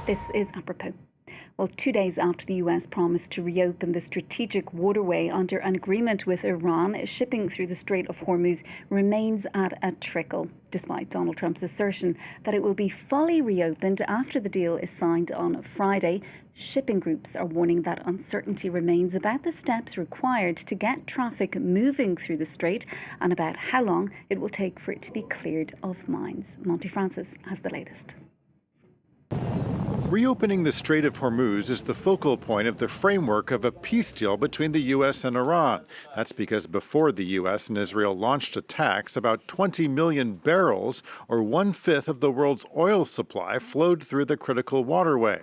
This is apropos. Well, 2 days after the US promised to reopen the strategic waterway under an agreement with Iran, shipping through the Strait of Hormuz remains at a trickle, despite Donald Trump's assertion that it will be fully reopened after the deal is signed on Friday. Shipping groups are warning that uncertainty remains about the steps required to get traffic moving through the strait and about how long it will take for it to be cleared of mines. Monty Francis has the latest. Reopening the Strait of Hormuz is the focal point of the framework of a peace deal between the U.S. and Iran. That's because before the U.S. and Israel launched attacks, about 20 million barrels, or 1/5 of the world's oil supply, flowed through the critical waterway.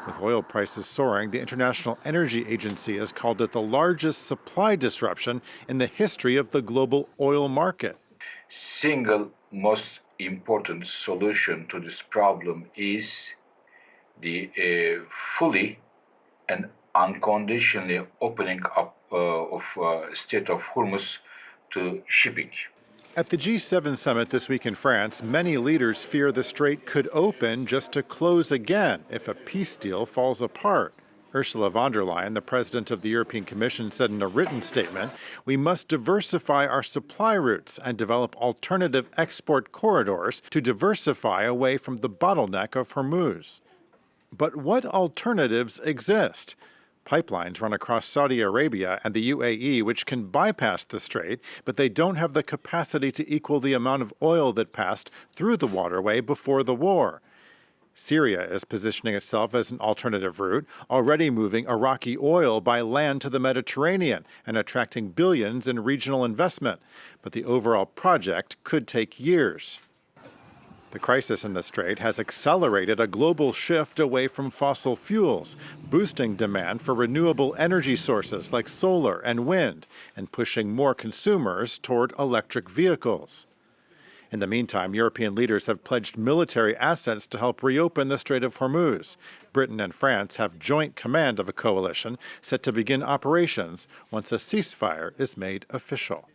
With oil prices soaring, the International Energy Agency has called it the largest supply disruption in the history of the global oil market. Single most important solution to this problem is the fully and unconditionally opening up of Strait of Hormuz to shipping. At the G7 summit this week in France, many leaders fear the strait could open just to close again if a peace deal falls apart. Ursula von der Leyen, the president of the European Commission, said in a written statement, "We must diversify our supply routes and develop alternative export corridors to diversify away from the bottleneck of Hormuz." But what alternatives exist? Pipelines run across Saudi Arabia and the UAE, which can bypass the strait, but they don't have the capacity to equal the amount of oil that passed through the waterway before the war. Syria is positioning itself as an alternative route, already moving Iraqi oil by land to the Mediterranean and attracting billions in regional investment. But the overall project could take years. The crisis in the strait has accelerated a global shift away from fossil fuels, boosting demand for renewable energy sources like solar and wind, and pushing more consumers toward electric vehicles. In the meantime, European leaders have pledged military assets to help reopen the Strait of Hormuz. Britain and France have joint command of a coalition set to begin operations once a ceasefire is made official.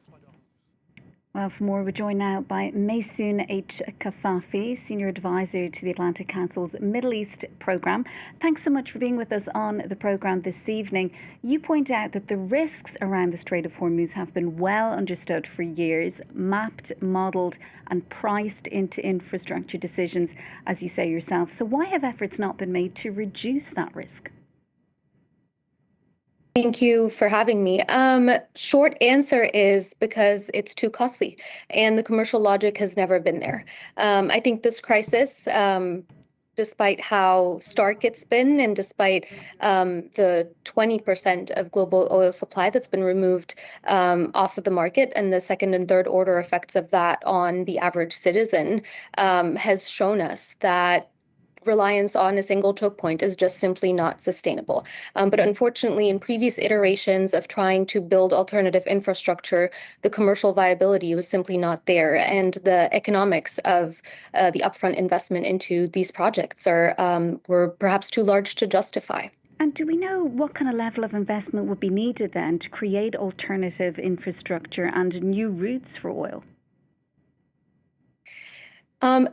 Well, for more, we're joined now by Maisoon H Kafafy, Senior Advisor to the Atlantic Council's Middle East Programme. Thanks so much for being with us on the programme this evening. You point out that the risks around the Strait of Hormuz have been well understood for years, mapped, modelled and priced into infrastructure decisions, as you say yourself. So why have efforts not been made to reduce that risk? Thank you for having me. Short answer is because it's too costly and the commercial logic has never been there. I think this crisis, despite how stark it's been and despite the 20% of global oil supply that's been removed off of the market and the second and third order effects of that on the average citizen, has shown us that reliance on a single choke point is just simply not sustainable. But unfortunately, in previous iterations of trying to build alternative infrastructure, the commercial viability was simply not there. And the economics of the upfront investment into these projects were perhaps too large to justify. And do we know what kind of level of investment would be needed then to create alternative infrastructure and new routes for oil?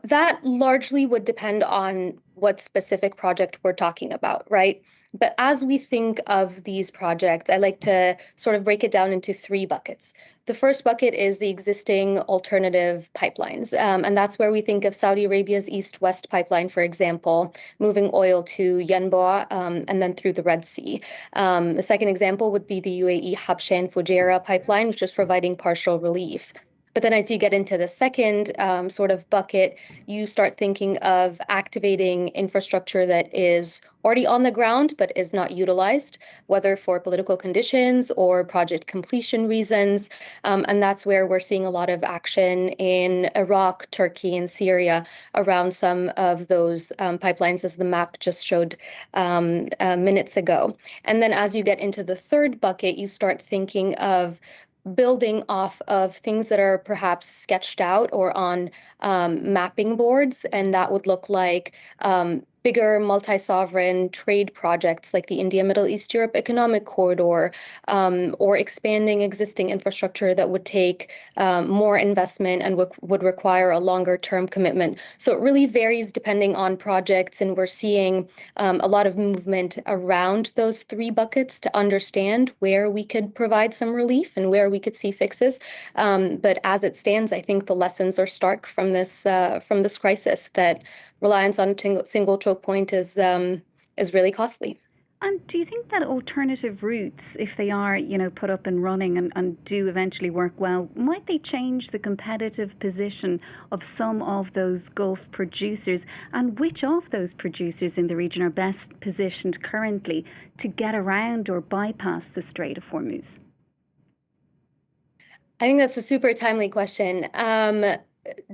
That largely would depend on what specific project we're talking about, right? But as we think of these projects, I like to sort of break it down into three buckets. The first bucket is the existing alternative pipelines, and that's where we think of Saudi Arabia's East-West pipeline, for example, moving oil to Yanbu and then through the Red Sea. The second example would be the UAE Habshan Fujairah pipeline, which is providing partial relief. But then as you get into the second sort of bucket, you start thinking of activating infrastructure that is already on the ground but is not utilized, whether for political conditions or project completion reasons. And that's where we're seeing a lot of action in Iraq, Turkey, and Syria around some of those pipelines, as the map just showed minutes ago. And then as you get into the third bucket, you start thinking of building off of things that are perhaps sketched out or on mapping boards. And that would look like bigger multi-sovereign trade projects like the India, Middle East, Europe Economic Corridor, or expanding existing infrastructure that would take more investment and would require a longer term commitment. So it really varies depending on projects, and we're seeing a lot of movement around those three buckets to understand where we could provide some relief and where we could see fixes. But as it stands, I think the lessons are stark from this crisis, that reliance on single choke point is really costly. And do you think that alternative routes, if they are, put up and running and do eventually work well, might they change the competitive position of some of those Gulf producers? And which of those producers in the region are best positioned currently to get around or bypass the Strait of Hormuz? I think that's a super timely question.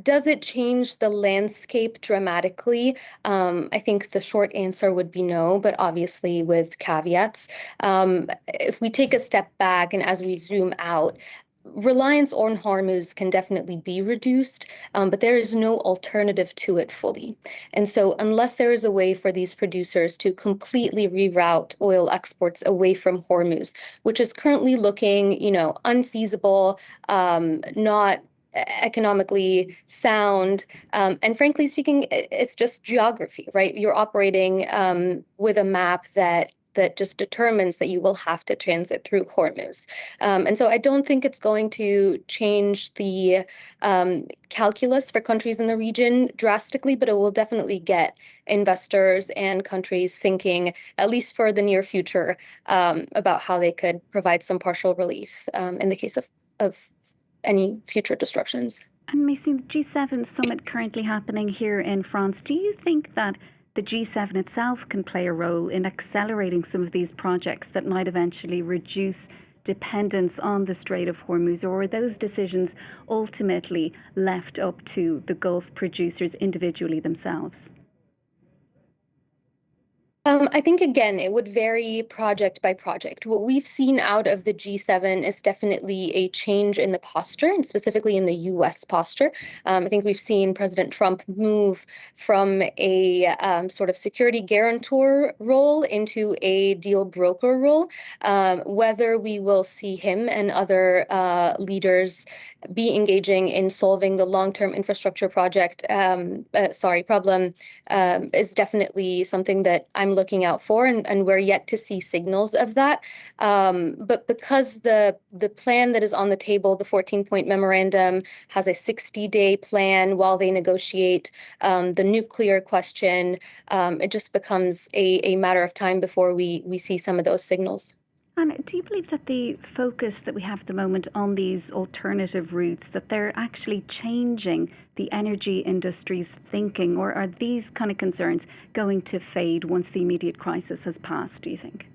Does it change the landscape dramatically? I think the short answer would be no, but obviously with caveats. If we take a step back and as we zoom out, reliance on Hormuz can definitely be reduced, but there is no alternative to it fully. And so unless there is a way for these producers to completely reroute oil exports away from Hormuz, which is currently looking, unfeasible, not economically sound, and frankly speaking, it's just geography, right? You're operating with a map that just determines that you will have to transit through Hormuz. And so I don't think it's going to change the calculus for countries in the region drastically, but it will definitely get investors and countries thinking, at least for the near future, about how they could provide some partial relief in the case of any future disruptions. And Maisoon, the G7 summit currently happening here in France, do you think that the G7 itself can play a role in accelerating some of these projects that might eventually reduce dependence on the Strait of Hormuz, or are those decisions ultimately left up to the Gulf producers individually themselves? I think, again, it would vary project by project. What we've seen out of the G7 is definitely a change in the posture, and specifically in the US posture. I think we've seen President Trump move from a sort of security guarantor role into a deal broker role. Whether we will see him and other leaders be engaging in solving the long-term infrastructure problem is definitely something that I'm looking out for, and we're yet to see signals of that. But because the plan that is on the table, the 14-point memorandum, has a 60-day plan while they negotiate the nuclear question, it just becomes a matter of time before we see some of those signals. And do you believe that the focus that we have at the moment on these alternative routes, that they're actually changing the energy industry's thinking, or are these kind of concerns going to fade once the immediate crisis has passed, do you think?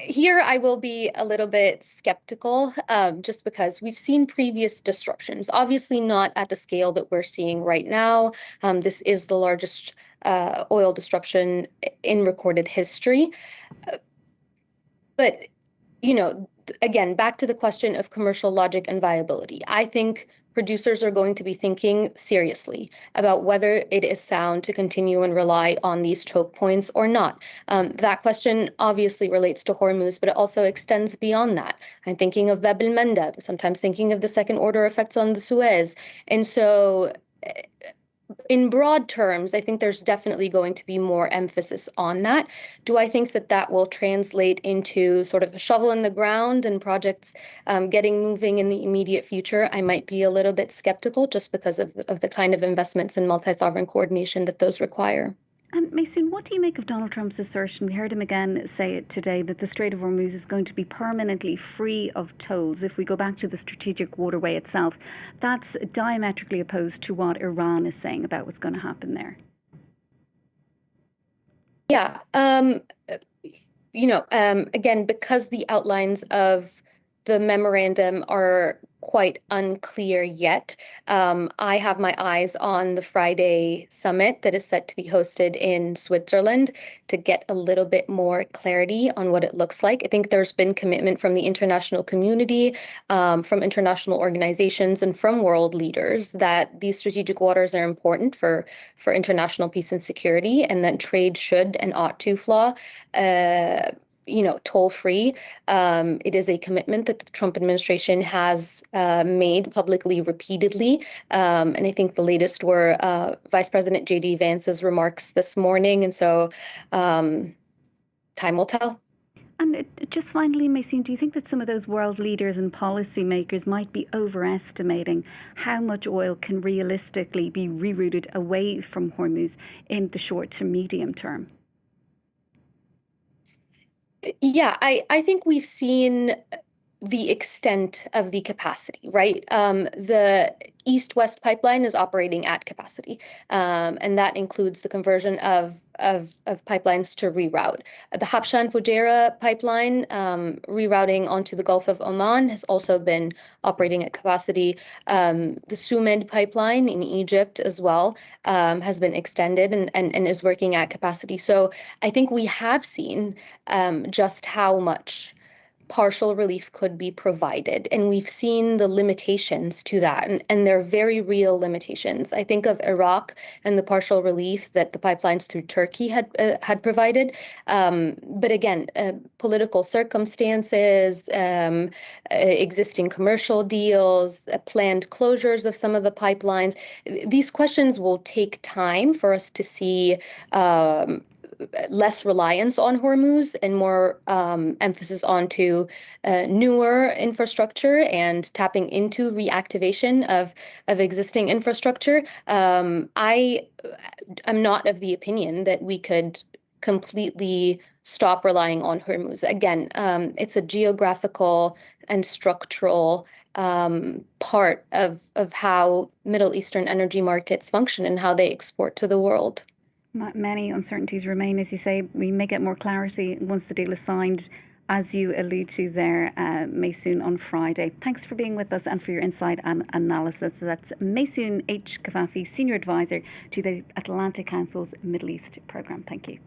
Here I will be a little bit skeptical, just because we've seen previous disruptions, obviously not at the scale that we're seeing right now. This is the largest oil disruption in recorded history. But, again, back to the question of commercial logic and viability. I think producers are going to be thinking seriously about whether it is sound to continue and rely on these choke points or not. That question obviously relates to Hormuz, but it also extends beyond that. I'm thinking of Bab el-Mandeb, sometimes thinking of the second order effects on the Suez. And so in broad terms, I think there's definitely going to be more emphasis on that. Do I think that that will translate into sort of a shovel in the ground and projects getting moving in the immediate future? I might be a little bit skeptical just because of the kind of investments in multi-sovereign coordination that those require. And Maisoon, what do you make of Donald Trump's assertion? We heard him again say it today, that the Strait of Hormuz is going to be permanently free of tolls. If we go back to the strategic waterway itself, that's diametrically opposed to what Iran is saying about what's going to happen there. Yeah. Again, because the outlines of the memorandum are quite unclear yet. I have my eyes on the Friday summit that is set to be hosted in Switzerland to get a little bit more clarity on what it looks like. I think there's been commitment from the international community, from international organizations, and from world leaders that these strategic waters are important for international peace and security, and that trade should and ought to flow toll-free. It is a commitment that the Trump administration has made publicly repeatedly. And I think the latest were Vice President J.D. Vance's remarks this morning. And so time will tell. And just finally, Maisoon, do you think that some of those world leaders and policymakers might be overestimating how much oil can realistically be rerouted away from Hormuz in the short to medium term? Yeah, I think we've seen the extent of the capacity, right? The East-West pipeline is operating at capacity, and that includes the conversion of pipelines to reroute. The Habshan-Fujairah pipeline rerouting onto the Gulf of Oman has also been operating at capacity. The Sumed pipeline in Egypt as well has been extended and is working at capacity. So I think we have seen just how much partial relief could be provided. And we've seen the limitations to that, and they're very real limitations. I think of Iraq and the partial relief that the pipelines through Turkey had provided. But again, political circumstances, existing commercial deals, planned closures of some of the pipelines. These questions will take time for us to see less reliance on Hormuz and more emphasis onto newer infrastructure and tapping into reactivation of existing infrastructure. I am not of the opinion that we could completely stop relying on Hormuz. Again, it's a geographical and structural part of how Middle Eastern energy markets function and how they export to the world. Many uncertainties remain, as you say. We may get more clarity once the deal is signed, as you allude to there, Maisoon, on Friday. Thanks for being with us and for your insight and analysis. That's Maisoon H Kafafy, Senior Advisor to the Atlantic Council's Middle East Programme. Thank you.